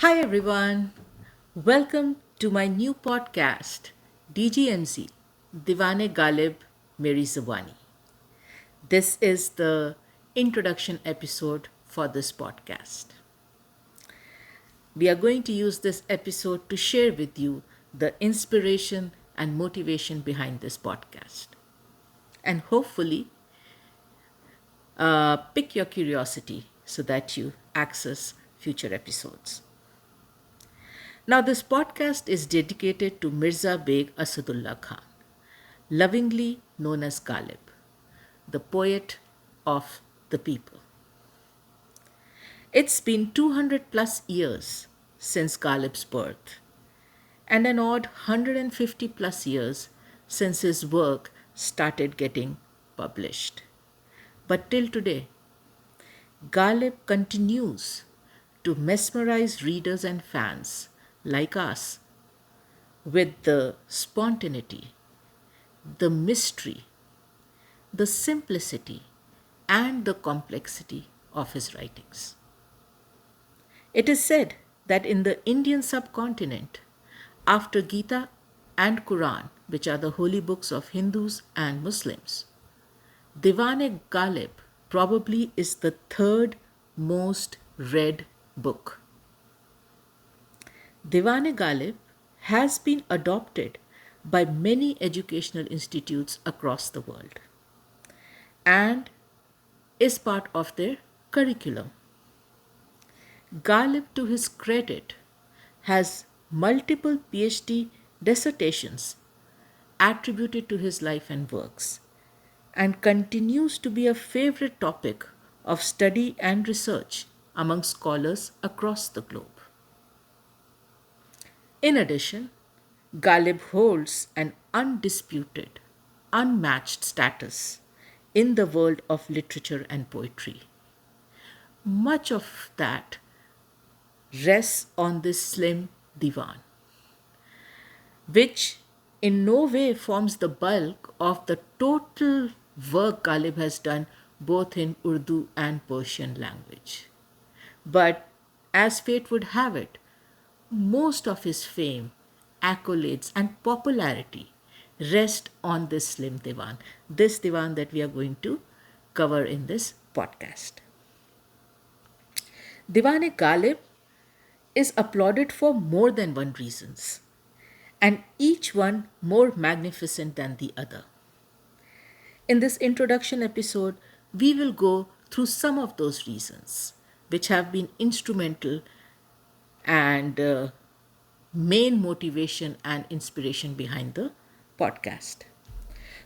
Hi everyone, welcome to my new podcast, DGMZ, Diwan-e-Ghalib, Meri Zubaani. This is the introduction episode for this podcast. We are going to use this episode to share with you the inspiration and motivation behind this podcast. And hopefully, pick your curiosity so that you access future episodes. Now, this podcast is dedicated to Mirza Beg Asadullah Khan, lovingly known as Ghalib, the poet of the people. It's been 200 plus years since Ghalib's birth, and an odd 150 plus years since his work started getting published. But till today, Ghalib continues to mesmerize readers and fans like us with the spontaneity, the mystery, the simplicity, and the complexity of his writings. It is said that in the Indian subcontinent, after Gita and Quran, which are the holy books of Hindus and Muslims, Divan-e-Ghalib probably is the third most read book. Divan-e-Ghalib has been adopted by many educational institutes across the world and is part of their curriculum. Ghalib, to his credit, has multiple PhD dissertations attributed to his life and works and continues to be a favorite topic of study and research among scholars across the globe. In addition, Ghalib holds an undisputed, unmatched status in the world of literature and poetry. Much of that rests on this slim divan, which in no way forms the bulk of the total work Ghalib has done both in Urdu and Persian language. But as fate would have it, most of his fame, accolades, and popularity rest on this slim divan, this divan that we are going to cover in this podcast. Divan-e-Ghalib is applauded for more than one reasons, and each one more magnificent than the other. In this introduction episode, we will go through some of those reasons which have been instrumental and main motivation and inspiration behind the podcast.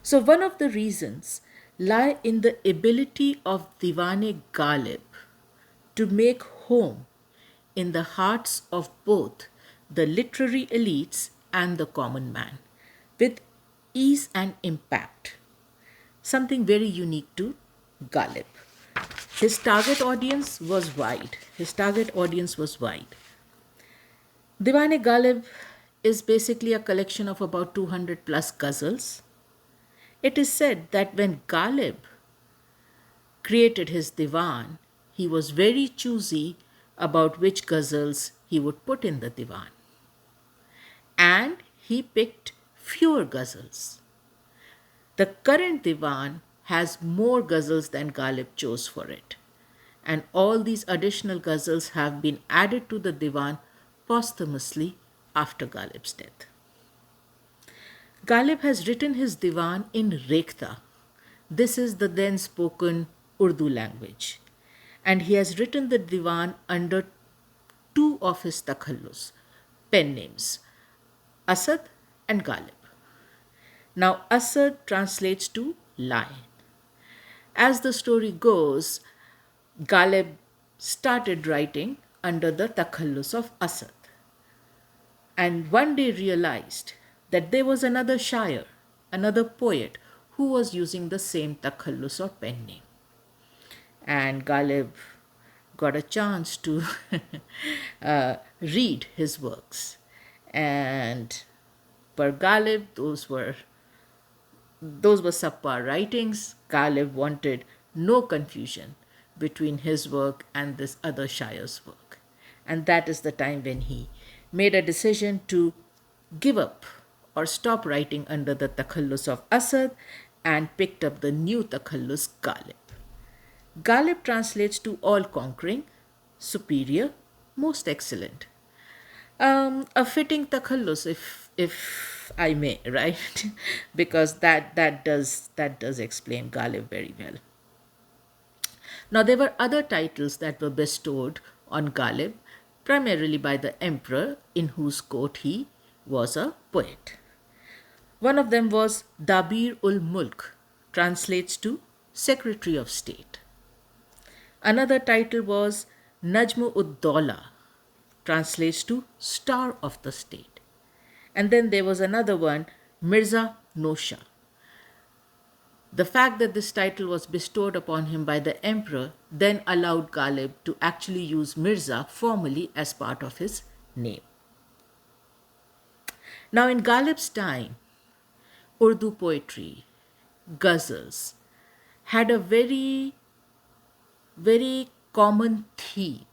So, one of the reasons lie in the ability of Divan-e-Ghalib to make home in the hearts of both the literary elites and the common man with ease and impact, something very unique to Ghalib. His target audience was wide. Divan-e-Ghalib is basically a collection of about 200 plus ghazals. It is said that when Ghalib created his divan, he was very choosy about which ghazals he would put in the divan. And he picked fewer ghazals. The current divan has more ghazals than Ghalib chose for it. And all these additional ghazals have been added to the divan posthumously after Ghalib's death. Ghalib has written his divan in Rekhta. This is the then spoken Urdu language. And he has written the divan under two of his takhallus, pen names, Asad and Ghalib. Now, Asad translates to lion. As the story goes, Ghalib started writing under the takhallus of Asad, and one day realized that there was another shair, another poet, who was using the same takhallus or pen name. And Ghalib got a chance to read his works. And per Ghalib, those were subpar writings. Ghalib wanted no confusion between his work and this other shair's work. And that is the time when he made a decision to give up or stop writing under the takhallus of Asad and picked up the new takhallus Ghalib. Ghalib translates to all conquering, superior, most excellent. A fitting takhallus, if I may, right? Because that does explain Ghalib very well. Now there were other titles that were bestowed on Ghalib, primarily by the emperor in whose court he was a poet. One of them was Dabir ul Mulk, translates to Secretary of State. Another title was Najmu ud Dawla, translates to Star of the State. And then there was another one, Mirza Nosha. The fact that this title was bestowed upon him by the emperor then allowed Ghalib to actually use Mirza formally as part of his name. Now, in Ghalib's time, Urdu poetry, ghazals, had a very common theme.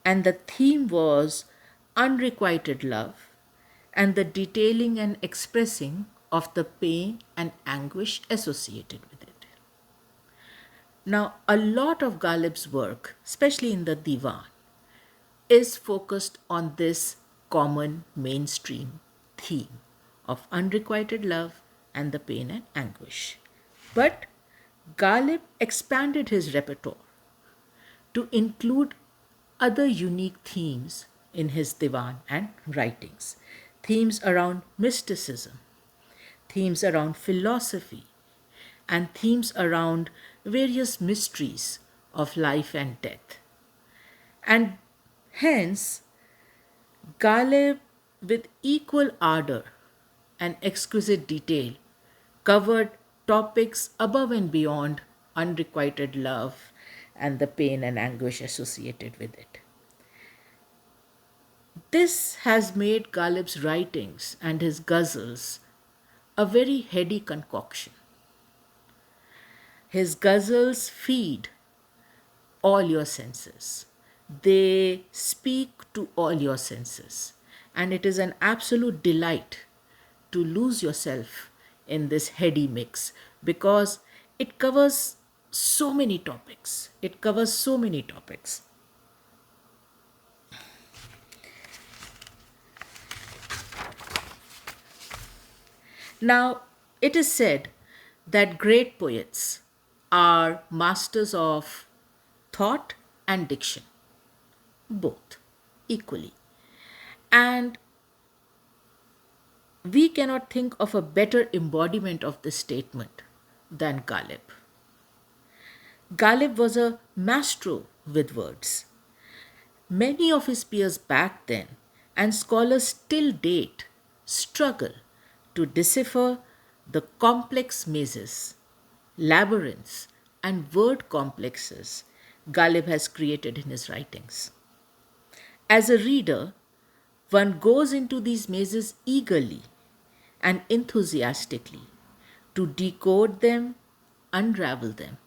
And the theme was unrequited love and the detailing and expressing of the pain and anguish associated with it. Now, a lot of Ghalib's work, especially in the Divan, is focused on this common mainstream theme of unrequited love and the pain and anguish. But Ghalib expanded his repertoire to include other unique themes in his Divan and writings. Themes around mysticism, themes around philosophy, and themes around various mysteries of life and death. And hence, Ghalib, with equal ardor and exquisite detail, covered topics above and beyond unrequited love and the pain and anguish associated with it. This has made Ghalib's writings and his ghazals a very heady concoction. His ghazals feed all your senses. They speak to all your senses. And it is an absolute delight to lose yourself in this heady mix because it covers so many topics. It covers so many topics. Now, it is said that great poets are masters of thought and diction, both equally. And we cannot think of a better embodiment of this statement than Ghalib. Ghalib was a maestro with words. Many of his peers back then, and scholars till date, struggle to decipher the complex mazes, labyrinths, and word complexes Ghalib has created in his writings. As a reader, one goes into these mazes eagerly and enthusiastically to decode them, unravel them,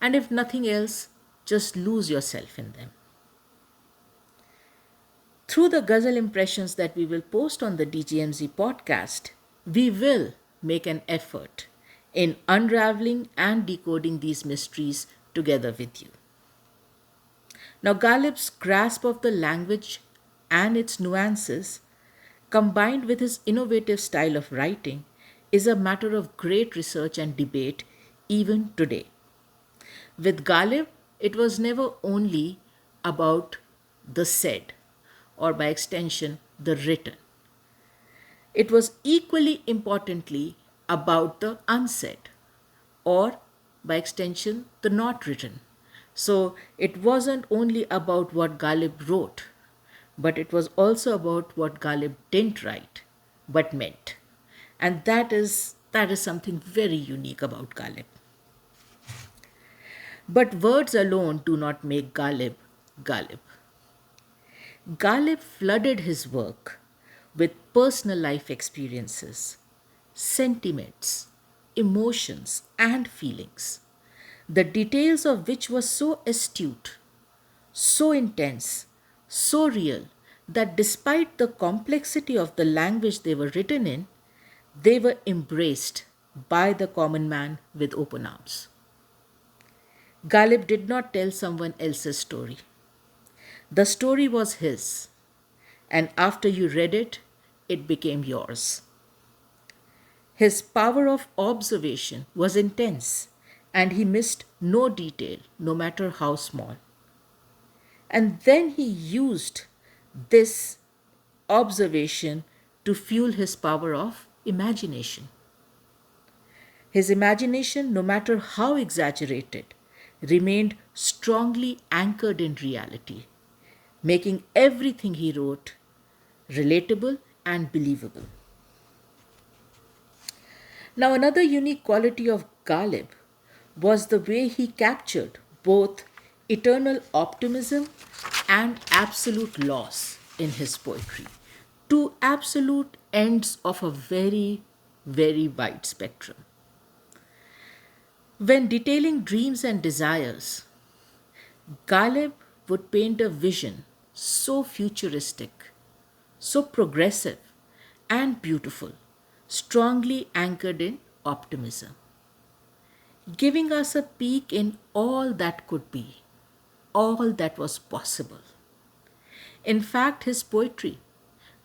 and if nothing else, just lose yourself in them. Through the Ghazal impressions that we will post on the DGMZ podcast, we will make an effort in unraveling and decoding these mysteries together with you. Now, Ghalib's grasp of the language and its nuances, combined with his innovative style of writing, is a matter of great research and debate even today. With Ghalib, it was never only about the said, or by extension, the written. It was equally importantly about the unsaid, or by extension, the not written. So it wasn't only about what Ghalib wrote, but it was also about what Ghalib didn't write, but meant. And that is something very unique about Ghalib. But words alone do not make Ghalib Ghalib. Ghalib flooded his work with personal life experiences, sentiments, emotions, and feelings, the details of which were so astute, so intense, so real that despite the complexity of the language they were written in, they were embraced by the common man with open arms. Ghalib did not tell someone else's story. The story was his, and after you read it, it became yours. His power of observation was intense, and he missed no detail, no matter how small. And then he used this observation to fuel his power of imagination. His imagination, no matter how exaggerated, remained strongly anchored in reality, making everything he wrote relatable and believable. Now, another unique quality of Ghalib was the way he captured both eternal optimism and absolute loss in his poetry, two absolute ends of a very, very wide spectrum. When detailing dreams and desires, Ghalib would paint a vision so futuristic, so progressive and beautiful, strongly anchored in optimism, giving us a peek in all that could be, all that was possible. In fact, his poetry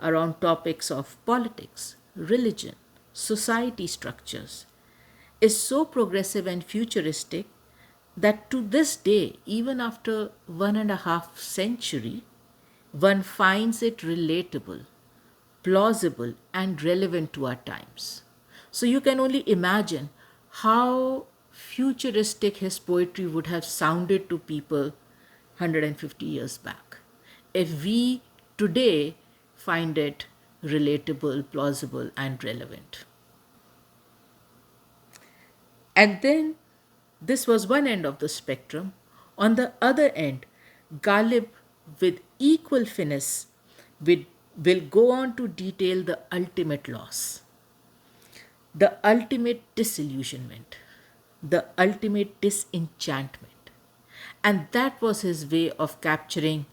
around topics of politics, religion, society structures is so progressive and futuristic that to this day, even after 1.5 century, one finds it relatable, plausible, and relevant to our times. So you can only imagine how futuristic his poetry would have sounded to people 150 years back. If we today find it relatable, plausible, and relevant. And then this was one end of the spectrum. On the other end, Ghalib, with equal finesse, will, will go on to detail the ultimate loss, the ultimate disillusionment, the ultimate disenchantment. And that was his way of capturing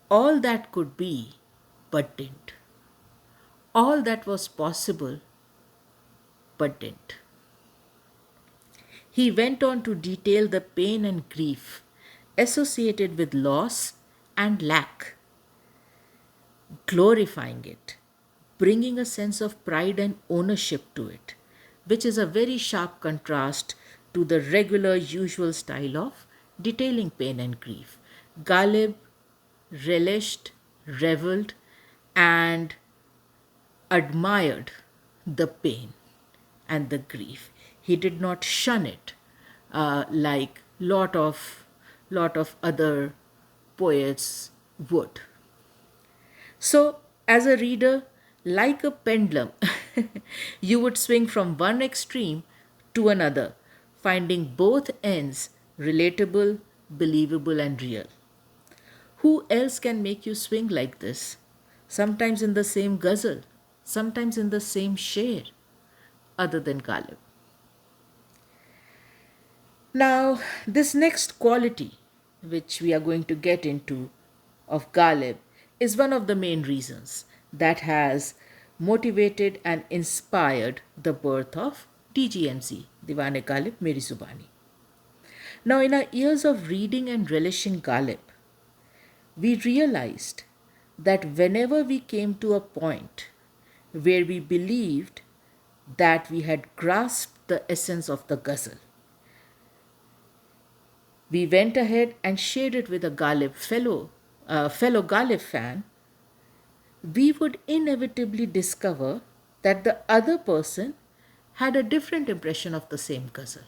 all that could be but didn't, all that was possible but didn't. He went on to detail the pain and grief associated with loss and lack, glorifying it, bringing a sense of pride and ownership to it, which is a very sharp contrast to the regular, usual style of detailing pain and grief. Ghalib relished, reveled, and admired the pain and the grief. He did not shun it like lot of other poets would. So, as a reader, like a pendulum, you would swing from one extreme to another, finding both ends relatable, believable, and real. Who else can make you swing like this? Sometimes in the same ghazal, sometimes in the same sher, other than Ghalib. Now, this next quality, which we are going to get into, of Ghalib, is one of the main reasons that has motivated and inspired the birth of DGMZ, Diwan-e-Ghalib, Meri, Zubaani. Now, in our years of reading and relishing Ghalib, we realized that whenever we came to a point where we believed that we had grasped the essence of the ghazal, we went ahead and shared it with a fellow Ghalib fan, we would inevitably discover that the other person had a different impression of the same ghazal.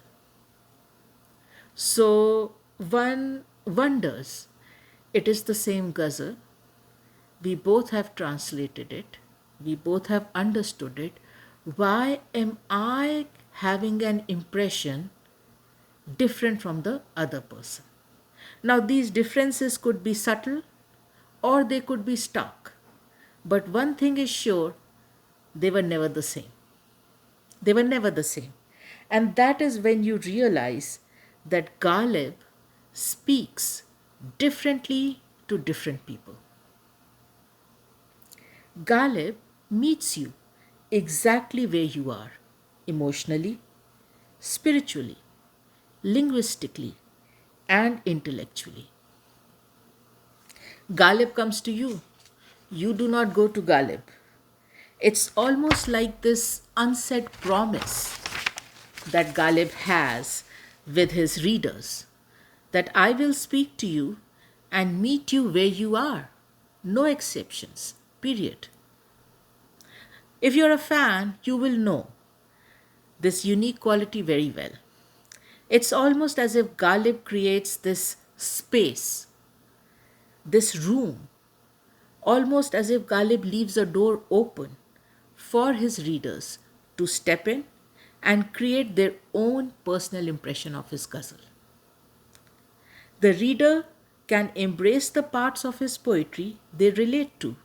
So one wonders, it is the same ghazal, we both have translated it, we both have understood it. Why am I having an impression different from the other person? Now, these differences could be subtle or they could be stark. But one thing is sure, they were never the same. They were never the same. And that is when you realize that Ghalib speaks differently to different people. Ghalib meets you exactly where you are, emotionally, spiritually, linguistically, and intellectually. Ghalib comes to you. You do not go to Ghalib. It's almost like this unsaid promise that Ghalib has with his readers that I will speak to you and meet you where you are. No exceptions, period. If you're a fan, you will know this unique quality very well. It's almost as if Ghalib creates this space, this room, almost as if Ghalib leaves a door open for his readers to step in and create their own personal impression of his ghazal. The reader can embrace the parts of his poetry they relate to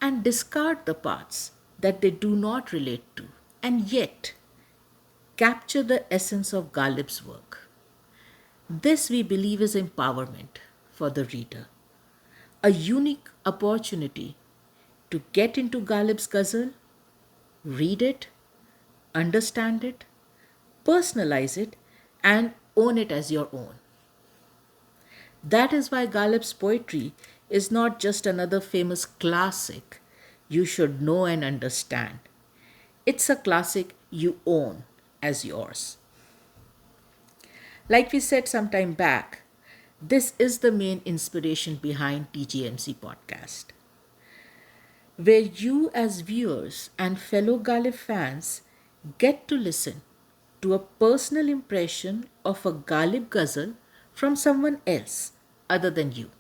and discard the parts that they do not relate to, and yet capture the essence of Ghalib's work. This, we believe, is empowerment for the reader, a unique opportunity to get into Ghalib's ghazal, read it, understand it, personalize it, and own it as your own. That is why Ghalib's poetry is not just another famous classic you should know and understand. It's a classic you own as yours. Like we said some time back, this is the main inspiration behind DGMZ podcast, where you as viewers and fellow Ghalib fans get to listen to a personal impression of a Ghalib ghazal from someone else other than you.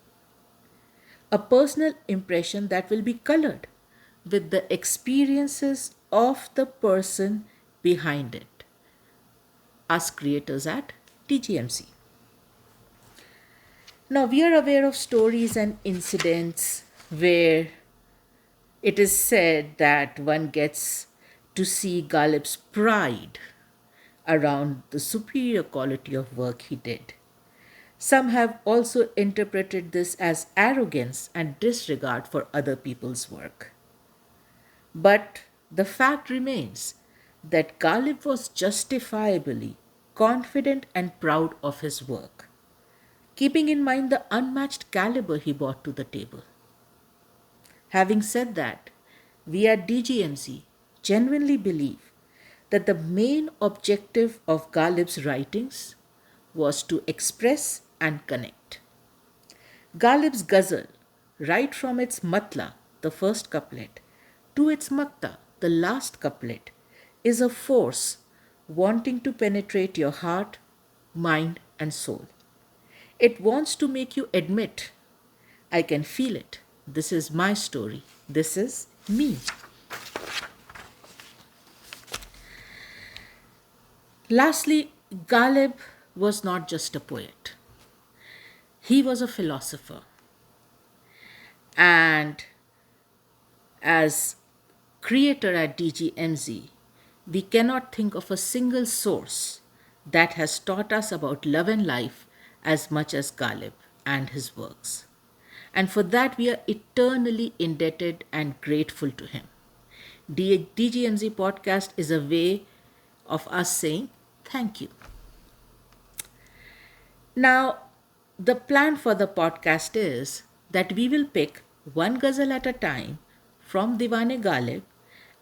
A personal impression that will be colored with the experiences of the person behind it, us creators at DGMC. Now, we are aware of stories and incidents where it is said that one gets to see Ghalib's pride around the superior quality of work he did. Some have also interpreted this as arrogance and disregard for other people's work. But the fact remains that Ghalib was justifiably confident and proud of his work, keeping in mind the unmatched caliber he brought to the table. Having said that, we at DGMZ genuinely believe that the main objective of Ghalib's writings was to express and connect. Ghalib's ghazal, right from its matla, the first couplet, to its makta, the last couplet, is a force wanting to penetrate your heart, mind, and soul. It wants to make you admit, I can feel it. This is my story. This is me. Lastly, Ghalib was not just a poet. He was a philosopher. And as creator at DGMZ, we cannot think of a single source that has taught us about love and life as much as Ghalib and his works. And for that, we are eternally indebted and grateful to him. DGMZ podcast is a way of us saying thank you. Now, the plan for the podcast is that we will pick one ghazal at a time from Divan-e-Ghalib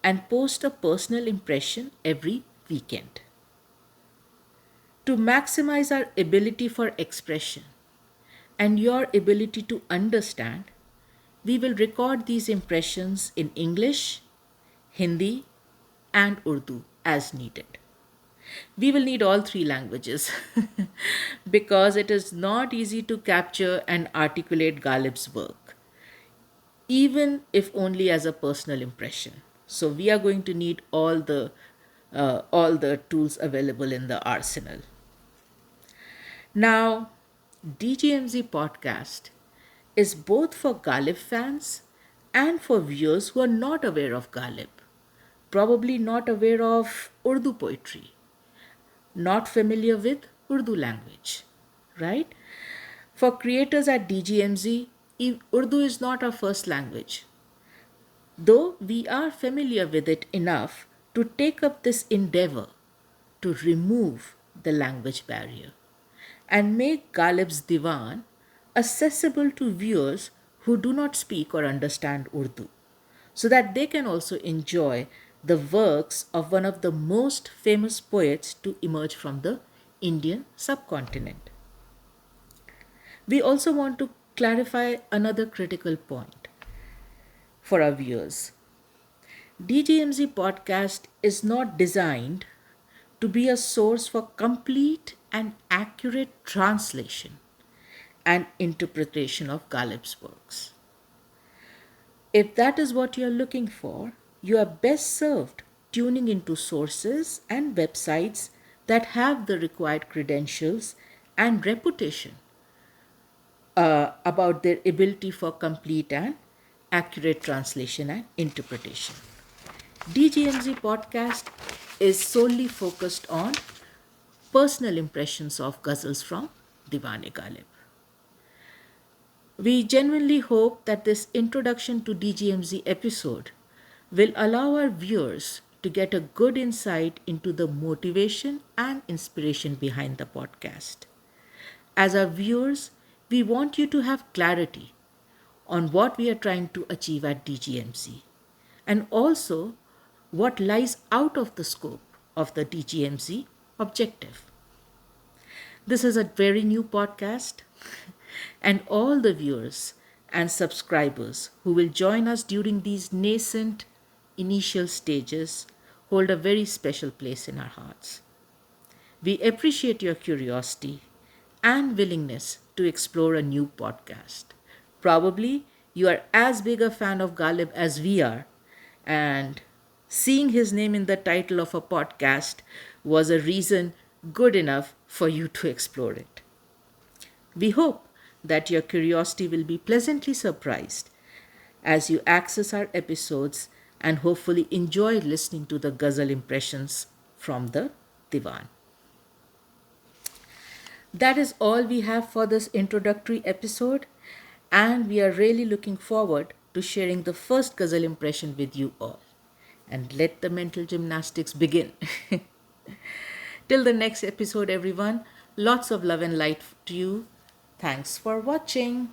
and post a personal impression every weekend. To maximize our ability for expression and your ability to understand, we will record these impressions in English, Hindi, and Urdu as needed. We will need all three languages because it is not easy to capture and articulate Ghalib's work, even if only as a personal impression. So we are going to need all the tools available in the arsenal. Now, DGMZ podcast is both for Ghalib fans and for viewers who are not aware of Ghalib, probably not aware of Urdu poetry, not familiar with Urdu language, right? For creators at DGMZ, Urdu is not our first language, though we are familiar with it enough to take up this endeavor to remove the language barrier and make Ghalib's Divan accessible to viewers who do not speak or understand Urdu, so that they can also enjoy the works of one of the most famous poets to emerge from the Indian subcontinent. We also want to clarify another critical point for our viewers. DGMZ podcast is not designed to be a source for complete and accurate translation and interpretation of Ghalib's works. If that is what you are looking for, you are best served tuning into sources and websites that have the required credentials and reputation about their ability for complete and accurate translation and interpretation. DGMZ podcast is solely focused on personal impressions of ghazals from Divan-e-Ghalib. We genuinely hope that this introduction to DGMZ episode will allow our viewers to get a good insight into the motivation and inspiration behind the podcast. As our viewers, we want you to have clarity on what we are trying to achieve at DGMZ and also what lies out of the scope of the DGMZ objective. This is a very new podcast, and all the viewers and subscribers who will join us during these nascent initial stages hold a very special place in our hearts. We appreciate your curiosity and willingness to explore a new podcast. Probably you are as big a fan of Ghalib as we are, and seeing his name in the title of a podcast was a reason good enough for you to explore it. We hope that your curiosity will be pleasantly surprised as you access our episodes and hopefully enjoy listening to the ghazal impressions from the Divan. That is all we have for this introductory episode, and we are really looking forward to sharing the first ghazal impression with you all. And let the mental gymnastics begin. Till the next episode, everyone, lots of love and light to you. Thanks for watching.